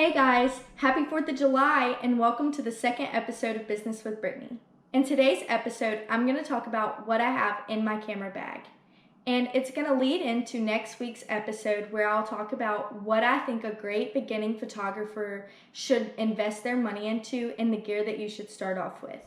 Hey guys, happy 4th of July and welcome to the second episode of Business with Brittany. In today's episode, I'm going to talk about what I have in my camera bag. And it's going to lead into next week's episode where I'll talk about what I think a great beginning photographer should invest their money into and the gear that you should start off with.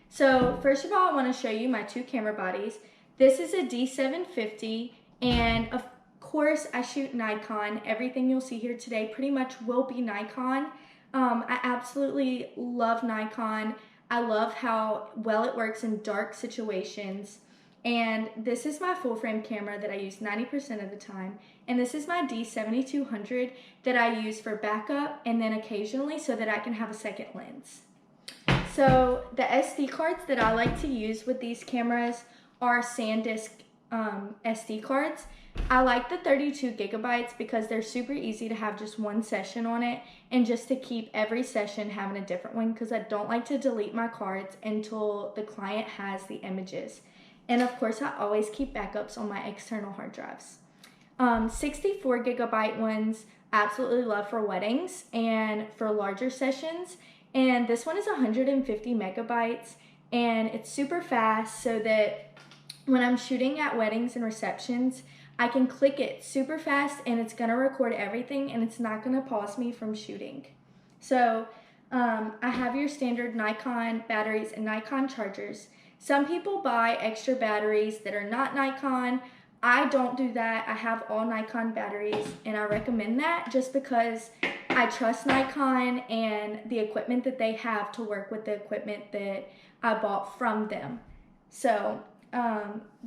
So first of all, I want to show you my two camera bodies. This is a D750 and of course I shoot Nikon. Everything you'll see here today pretty much will be Nikon. I absolutely love Nikon. I love how well it works in dark situations. And this is my full frame camera that I use 90% of the time. And this is my D7200 that I use for backup and then occasionally so that I can have a second lens. So the SD cards that I like to use with these cameras are SanDisk SD cards. I like the 32 gigabytes because they're super easy to have just one session on it and just to keep every session having a different one because I don't like to delete my cards until the client has the images. And of course, I always keep backups on my external hard drives. 64 gigabyte ones, absolutely love for weddings and for larger sessions. And this one is 150 megabytes and it's super fast so that when I'm shooting at weddings and receptions, I can click it super fast and it's gonna record everything and it's not gonna pause me from shooting. So I have your standard Nikon batteries and Nikon chargers. Some people buy extra batteries that are not Nikon. I don't do that. I have all Nikon batteries and I recommend that just because I trust Nikon and the equipment that they have to work with the equipment that I bought from them. So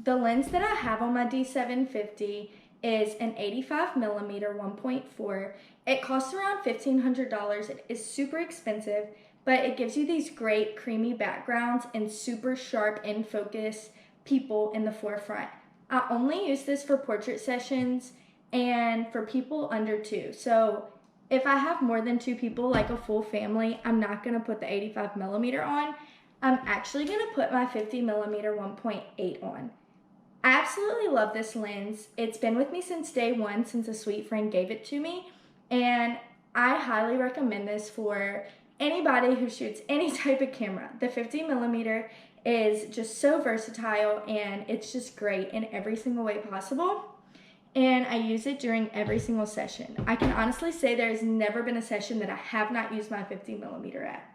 the lens that I have on my D750 is an 85 millimeter 1.4. It costs around $1,500. It is super expensive, but it gives you these great creamy backgrounds and super sharp in focus people in the forefront. I only use this for portrait sessions and for people under 2. So if I have more than 2 people, like a full family, I'm not gonna put the 85 millimeter on. I'm actually gonna put my 50 millimeter 1.8 on. I absolutely love this lens. It's been with me since day one, since a sweet friend gave it to me. And I highly recommend this for anybody who shoots any type of camera. The 50 millimeter is just so versatile and it's just great in every single way possible. And I use it during every single session. I can honestly say there's never been a session that I have not used my 50 millimeter at.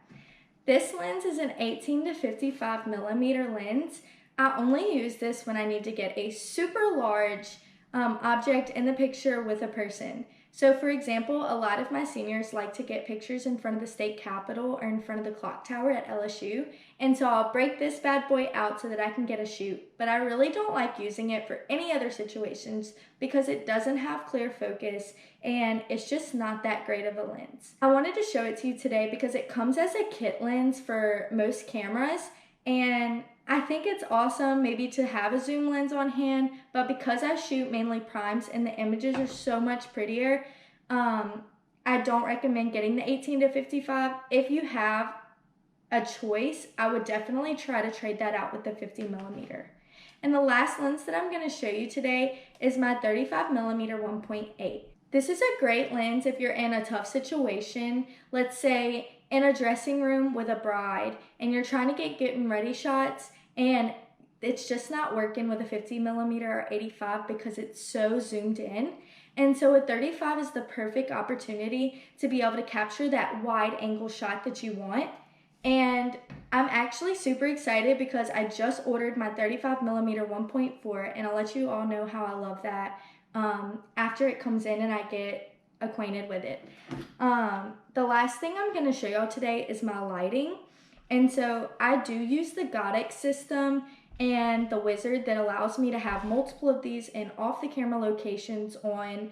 This lens is an 18 to 55 millimeter lens. I only use this when I need to get a super large object in the picture with a person. So for example, a lot of my seniors like to get pictures in front of the state capitol or in front of the clock tower at LSU. And so I'll break this bad boy out so that I can get a shoot. But I really don't like using it for any other situations because it doesn't have clear focus and it's just not that great of a lens. I wanted to show it to you today because it comes as a kit lens for most cameras. And I think it's awesome maybe to have a zoom lens on hand, but because I shoot mainly primes and the images are so much prettier, I don't recommend getting the 18 to 55. If you have a choice, I would definitely try to trade that out with the 50 millimeter. And the last lens that I'm going to show you today is my 35 millimeter 1.8. This is a great lens if you're in a tough situation, let's say in a dressing room with a bride and you're trying to get getting ready shots and it's just not working with a 50 millimeter or 85 because it's so zoomed in. And so a 35 is the perfect opportunity to be able to capture that wide angle shot that you want. And I'm actually super excited because I just ordered my 35 millimeter 1.4 and I'll let you all know how I love that after it comes in and I get acquainted with it. The last thing I'm going to show y'all today is my lighting. And so I do use the Goddix system and the Wizard that allows me to have multiple of these in off the camera locations on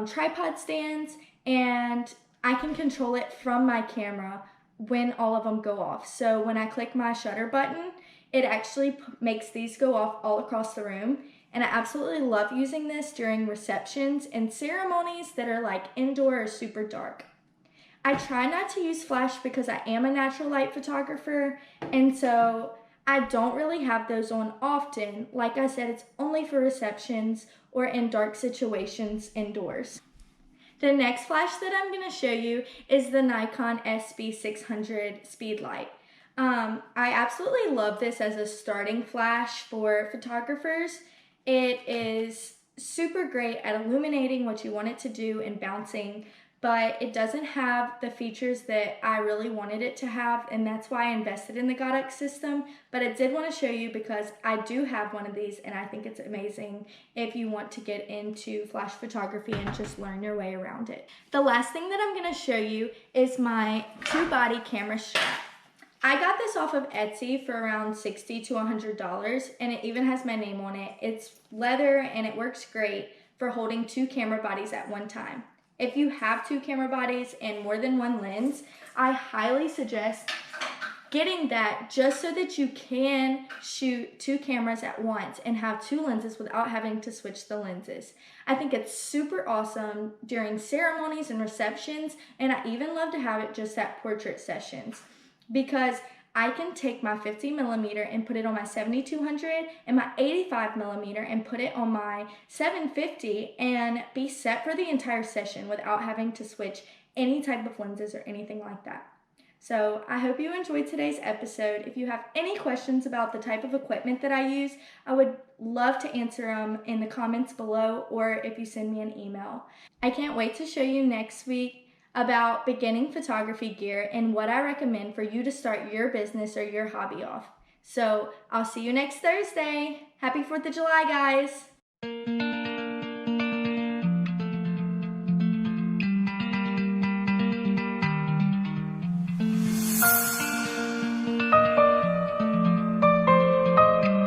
tripod stands, and I can control it from my camera when all of them go off. So when I click my shutter button, it actually makes these go off all across the room. And I absolutely love using this during receptions and ceremonies that are like indoor or super dark. I try not to use flash because I am a natural light photographer, and so I don't really have those on often. Like I said, it's only for receptions or in dark situations indoors. The next flash that I'm going to show you is the Nikon SB600 speed light. I absolutely love this as a starting flash for photographers. It is super great at illuminating what you want it to do and bouncing, but it doesn't have the features that I really wanted it to have, and that's why I invested in the Godox system. But I did want to show you because I do have one of these, and I think it's amazing if you want to get into flash photography and just learn your way around it. The last thing that I'm going to show you is my two-body camera strap. I got this off of Etsy for around $60 to $100, and it even has my name on it. It's leather and it works great for holding two camera bodies at one time. If you have two camera bodies and more than one lens, I highly suggest getting that just so that you can shoot two cameras at once and have two lenses without having to switch the lenses. I think it's super awesome during ceremonies and receptions, and I even love to have it just at portrait sessions, because I can take my 50mm and put it on my 7200 and my 85mm and put it on my 750 and be set for the entire session without having to switch any type of lenses or anything like that. So I hope you enjoyed today's episode. If you have any questions about the type of equipment that I use, I would love to answer them in the comments below, or if you send me an email. I can't wait to show you next week about beginning photography gear and what I recommend for you to start your business or your hobby off. So I'll see you next Thursday. Happy 4th of July, guys.